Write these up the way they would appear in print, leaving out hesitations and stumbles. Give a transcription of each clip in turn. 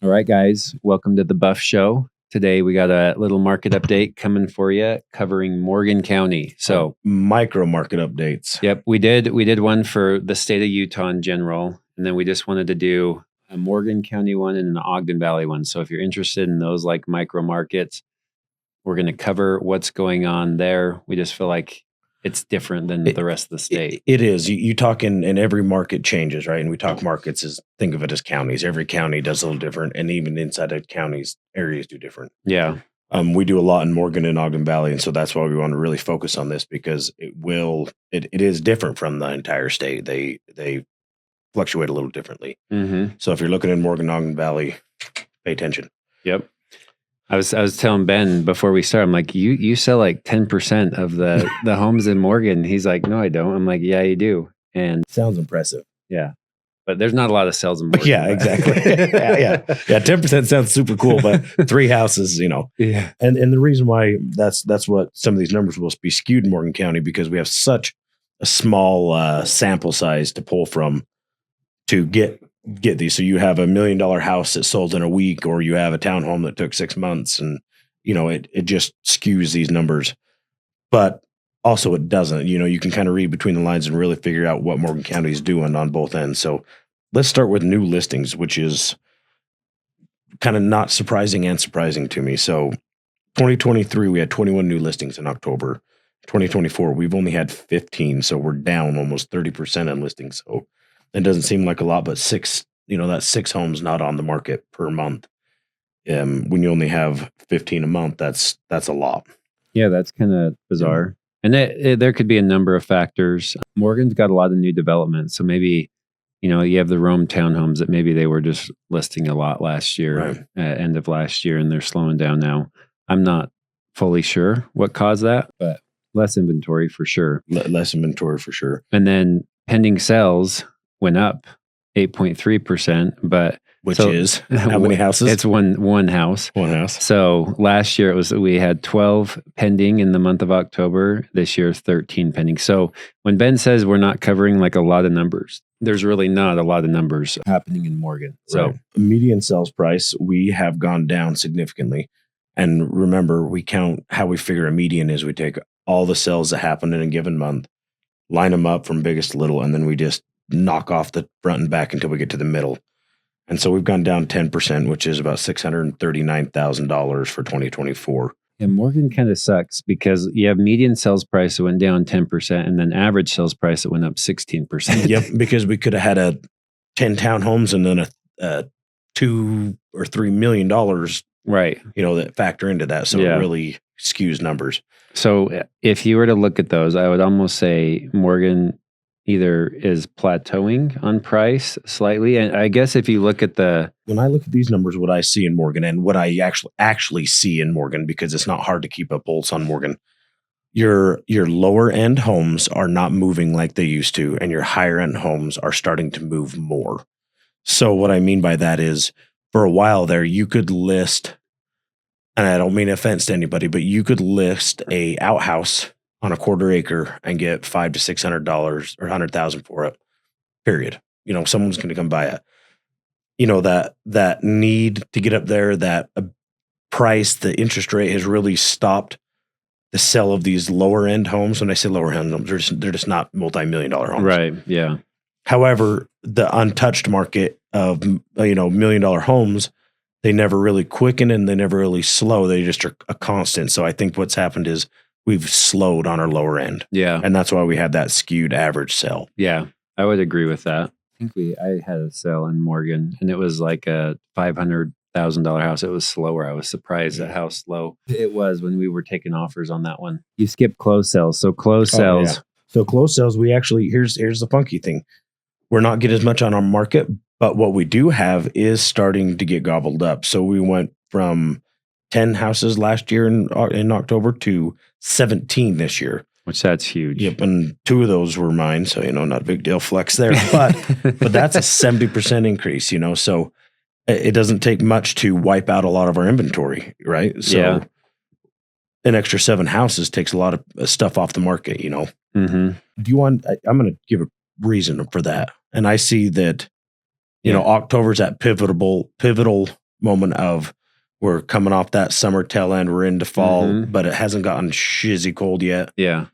All right, guys, welcome to the Buff Show. Today we got a little market update coming for you, covering Morgan County. So, micro market updates. yep, we did one for the state of Utah in general, and then we just wanted to do a Morgan County one and an Ogden Valley one. So, if you're interested in those like micro markets, we're going to cover what's going on there. We just feel like it's different than the rest of the state. It is. You talk in every market changes, right? And we talk markets as think of it as counties. Every county does a little different, and even inside of counties, areas do different. Yeah. We do a lot in Morgan and Ogden Valley, and so that's why we want to really focus on this because it is different from the entire state. They fluctuate a little differently. Mm-hmm. So if you're looking in Morgan, Ogden Valley, pay attention. Yep. I was telling Ben before we start, I'm like, you sell like 10% of the homes in Morgan. He's like, no, I don't. I'm like, yeah, you do. And Sounds impressive. yeah, but there's not a lot of sales in Morgan. Yeah, exactly. yeah. 10% sounds super cool, but 3 houses, Yeah. And the reason why that's what some of these numbers will be skewed in Morgan County because we have such a small sample size to pull from to get these. So you have $1 million house that sold in a week, or you have a townhome that took 6 months, and it just skews these numbers. But also it doesn't. You can kind of read between the lines and really figure out what Morgan County is doing on both ends. So let's start with new listings, which is kind of not surprising and surprising to me. So 2023, we had 21 new listings in October. 2024, we've only had 15. So we're down almost 30% on listings. So it doesn't seem like a lot, but that's 6 homes not on the market per month. When you only have 15 a month, that's a lot. Yeah, that's kind of bizarre. And there could be a number of factors. Morgan's got a lot of new development. So maybe, you have the Rome townhomes that maybe they were just listing a lot last year, Right. End of last year, and they're slowing down now. I'm not fully sure what caused that, but less inventory for sure. Less inventory for sure. And then pending sales went up 8.3%, but Which is how many houses? It's one house. One house. So last year we had 12 pending in the month of October. This year 13 pending. So when Ben says we're not covering like a lot of numbers, there's really not a lot of numbers happening in Morgan. So right. Median sales price, we have gone down significantly. And remember, we count how we figure a median is we take all the sales that happen in a given month, line them up from biggest to little, and then we just knock off the front and back until we get to the middle. And so we've gone down 10%, which is about $639,000 for 2024. And Morgan kind of sucks because you have median sales price that went down 10% and then average sales price that went up 16%. Yep, because we could have had 10 townhomes and then a $2 or $3 million, right? That factor into that. So it really skews numbers. So if you were to look at those, I would almost say Morgan either is plateauing on price slightly. And I guess if you look at when I look at these numbers, what I see in Morgan and what I actually see in Morgan, because it's not hard to keep a pulse on Morgan, your lower end homes are not moving like they used to, and your higher end homes are starting to move more. So what I mean by that is for a while there, you could list, and I don't mean offense to anybody, but you could list a outhouse on a quarter acre and get $500 to $600 or $100,000 for it. Period. Someone's going to come buy it. That need to get up there, that price, the interest rate has really stopped the sale of these lower end homes. When I say lower end homes, they're just not multi-million-dollar homes. right, yeah, However, the untouched market of $1 million homes, they never really quicken and they never really slow. They just are a constant. So I think what's happened is we've slowed on our lower end. yeah, And that's why we had that skewed average sale. yeah. I would agree with that. I think I had a sale in Morgan, and it was like a $500,000 house. It was slower. I was surprised at how slow it was when we were taking offers on that one. You skipped closed sales, so closed sales. Yeah. So closed sales, we actually here's the funky thing. We're not getting as much on our market, but what we do have is starting to get gobbled up. So we went from 10 houses last year in October to 17 this year. Which that's huge. Yep, and 2 of those were mine, so not a big deal flex there. But that's a 70% increase. So it doesn't take much to wipe out a lot of our inventory, right? So an extra 7 houses takes a lot of stuff off the market. Mm-hmm. Do you want? I'm going to give a reason for that, and I see that October's that pivotal moment of we're coming off that summer tail end, we're into fall, Mhm. but it hasn't gotten shizzy cold yet. Yeah.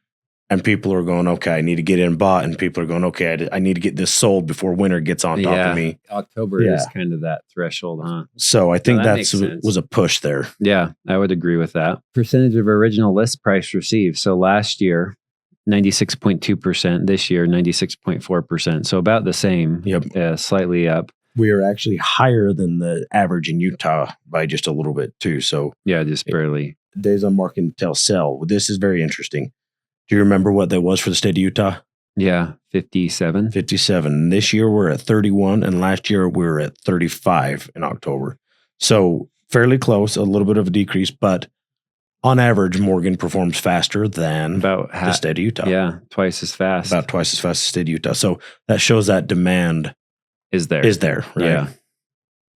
And people are going, okay, I need to get in bought. And people are going, okay, I need to get this sold before winter gets on top of me. October is Yeah. kind of that threshold, huh? So I think that makes that sense. was a push there. Yeah, I would agree with that. Percentage of original list price received. So last year, 96.2%. This year, 96.4%. So about the same. Yep. Slightly up. We are actually higher than the average in Utah by just a little bit too. So Yeah, just barely. days on market until sell. This is very interesting. Do you remember what that was for the state of Utah? Yeah, 57. 57. This year we're at 31, and last year we were at 35 in October. So fairly close, a little bit of a decrease, but on average, Morgan performs faster than About the half. state of Utah. Yeah, twice as fast. About twice as fast as the state of Utah. So that shows that demand is there. right? Yeah.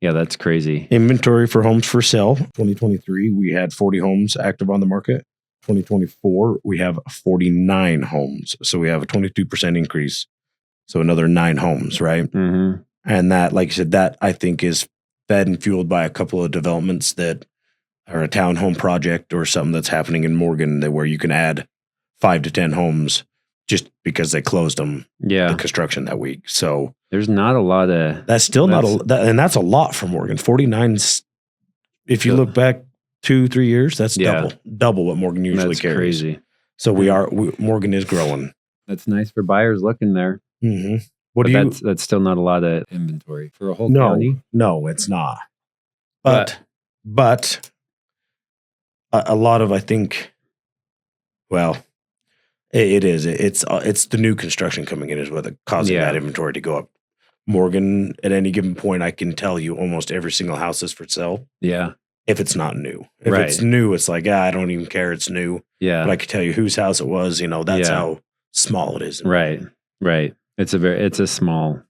Yeah, that's crazy. Inventory for homes for sale. 2023, we had 40 homes active on the market. 2024, we have 49 homes. So we have a 22% increase. So another 9 homes, right? Mm-hmm. And that, like you said, that I think is fed and fueled by a couple of developments that are a townhome project or something that's happening in Morgan where you can add 5 to 10 homes just because they closed them, Yeah. the construction that week. So there's not a lot of. that's still not and that's a lot for Morgan. 49, if you look back 2-3 years, that's double what Morgan usually That's carries. Crazy. So Morgan is growing. That's nice for buyers looking there. Mm-hmm. That's still not a lot of inventory for a whole county. No, it's not. But a lot of, I think, well, it is. It's the new construction coming in is what causing that inventory to go up. Morgan, at any given point, I can tell you almost every single house is for sale. Yeah. If it's not new. If it's new, it's like, I don't even care. It's new. Yeah. But I can tell you whose house it was. That's how small it is. Right. It's a small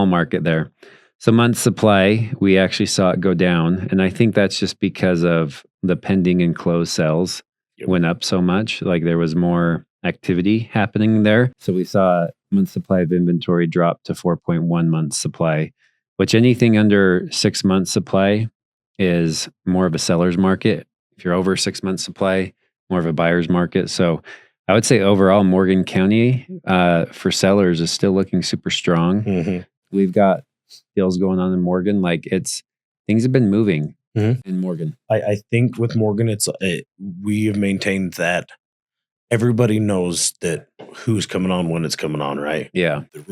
market there. So month supply, we actually saw it go down. And I think that's just because of the pending and closed sales went up so much. Like there was more activity happening there. So we saw month supply of inventory drop to 4.1 months supply, which anything under 6 months supply is more of a seller's market. If you're over 6 months supply, more of a buyer's market. So I would say overall, Morgan County for sellers is still looking super strong. Mm-hmm. We've got deals going on in Morgan. Like things have been moving in Morgan. I think with Morgan, we have maintained that everybody knows that who's coming on when it's coming on, right? Yeah. The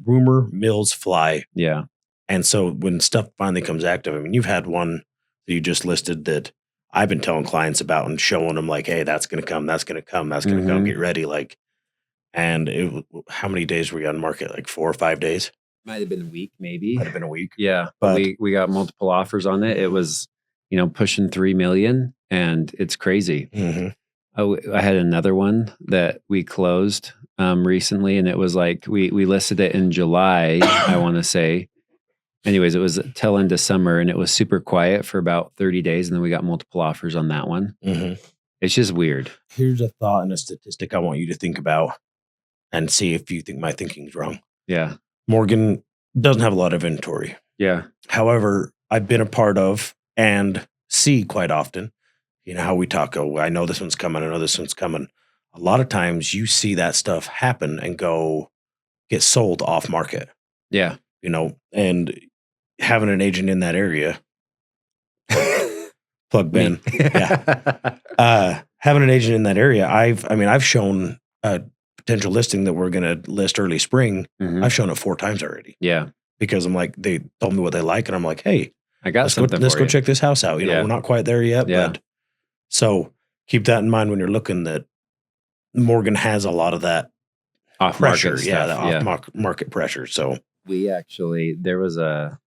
rumor mills fly. Yeah. And so when stuff finally comes active, I mean, you've had one that you just listed that I've been telling clients about and showing them like, hey, that's going to come, that's going to come, that's going to come, get ready. Like, and how many days were you on the market? Like 4 or 5 days? Might have been a week, maybe. Might have been a week. Yeah. But we got multiple offers on it. It was, pushing 3 million and it's crazy. Mm-hmm. I had another one that we closed recently, and it was like we listed it in July, I want to say. Anyways, it was tail end of summer, and it was super quiet for about 30 days, and then we got multiple offers on that one. Mm-hmm. It's just weird. Here's a thought and a statistic I want you to think about and see if you think my thinking's wrong. Yeah. Morgan doesn't have a lot of inventory. Yeah. However, I've been a part of and see quite often, how we talk, I know this one's coming, I know this one's coming. A lot of times you see that stuff happen and get sold off market. Yeah. And having an agent in that area, plug Ben. Yeah. Having an agent in that area, I've shown a potential listing that we're going to list early spring. Mm-hmm. I've shown it 4 times already. Yeah. Because I'm like, they told me what they like, and I'm like, hey, I got let's go check this house out. We're not quite there yet, but so keep that in mind when you're looking that Morgan has a lot of that off pressure. Market yeah, stuff. the off market pressure. So there was a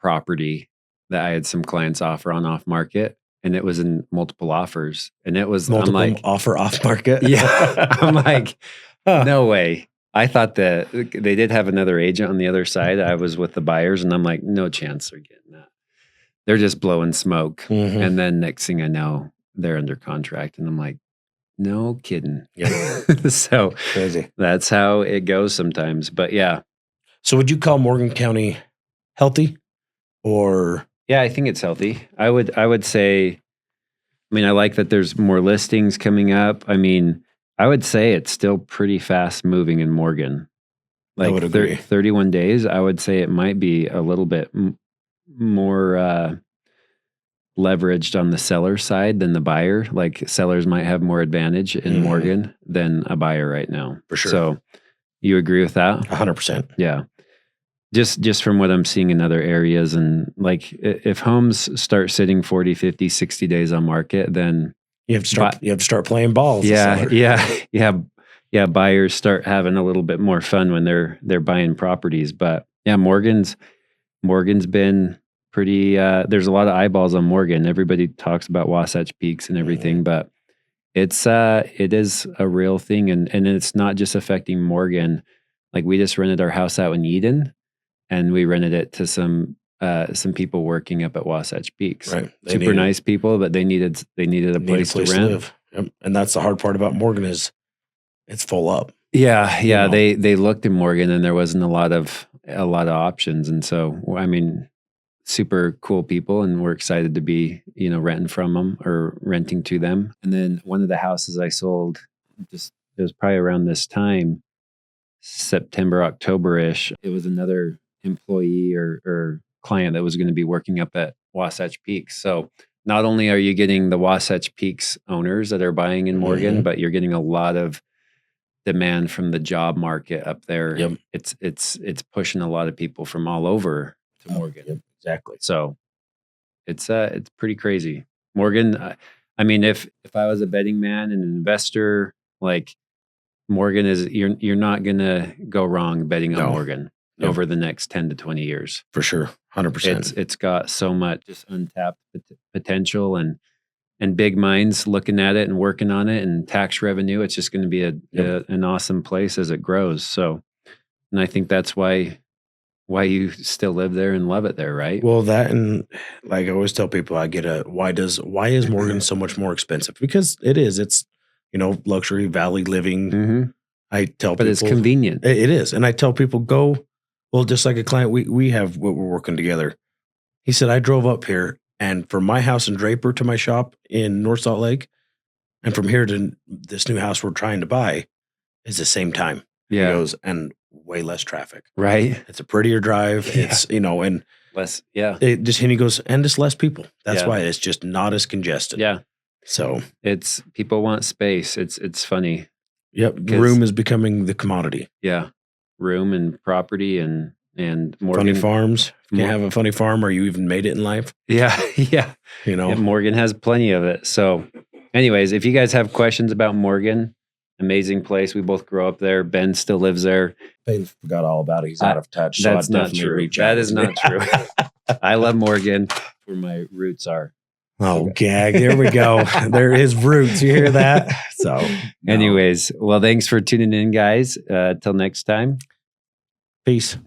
property that I had some clients offer on off market, and it was in multiple offers, and it was offer off market. Yeah. I'm like, no way. I thought that they did have another agent on the other side. I was with the buyers, and I'm like, no chance they're getting that. They're just blowing smoke. Mm-hmm. And then next thing I know, they're under contract, and I'm like, no kidding. Yeah. So crazy. That's how it goes sometimes. But yeah. So would you call Morgan County healthy or Yeah, I think it's healthy. I would say, I mean, I like that there's more listings coming up. I mean, I would say it's still pretty fast moving in Morgan. I would agree. 31 days, I would say it might be a little bit more leveraged on the seller side than the buyer. Like sellers might have more advantage in Morgan than a buyer right now. For sure. So you agree with that? 100%. Yeah. Just from what I'm seeing in other areas, and like if homes start sitting 40, 50, 60 days on market, then you have to start playing balls. Yeah. Buyers start having a little bit more fun when they're buying properties. But yeah, Morgan's been pretty. There's a lot of eyeballs on Morgan. Everybody talks about Wasatch Peaks and everything, but it is a real thing, and it's not just affecting Morgan. Like we just rented our house out in Eden, and we rented it to some people working up at Wasatch Peaks. Right. Super nice people, but they needed a place to rent. live. Yep. And that's the hard part about Morgan is it's full up. Yeah. You know? They looked in Morgan and there wasn't a lot of options. And so, I mean, super cool people, and we're excited to be, renting from them or renting to them. And then one of the houses I sold, it was probably around this time, September, October-ish. It was another employee or client that was going to be working up at Wasatch Peaks. So not only are you getting the Wasatch Peaks owners that are buying in Morgan, but you're getting a lot of demand from the job market up there. Yep. It's pushing a lot of people from all over to Morgan. Yep, exactly. So it's pretty crazy. Morgan, I mean, if I was a betting man and an investor, like Morgan is, you're not gonna go wrong betting on Morgan over the next 10 to 20 years. For sure. 100%. It's got so much just untapped potential and big minds looking at it and working on it, and tax revenue. It's just going to be an awesome place as it grows. So, and I think that's why you still live there and love it there, right? Well, that, and like I always tell people, why is Morgan so much more expensive? Because it's, luxury valley living. Mm-hmm. I tell but people, it's convenient. It is. And I tell people, just like a client, we have what we're working together. He said, I drove up here, and from my house in Draper to my shop in North Salt Lake, and from here to this new house we're trying to buy is the same time. Yeah. He goes, and way less traffic. Right. It's a prettier drive. Yeah. It's, and less. Yeah. and he goes, and just less people. That's why it's just not as congested. Yeah. So it's, people want space. It's funny. Yep. Room is becoming the commodity. Yeah. Room and property and Morgan. Funny farms. You can't have a funny farm or you even made it in life. Yeah. Yeah. Morgan has plenty of it. So anyways, if you guys have questions about Morgan, amazing place. We both grew up there. Ben still lives there. Ben forgot all about it. He's out of touch. So that's not true. That is not true. I love Morgan, where my roots are. Oh, gag. There we go. There is roots. You hear that? So anyways, well, thanks for tuning in, guys. Till next time. Peace.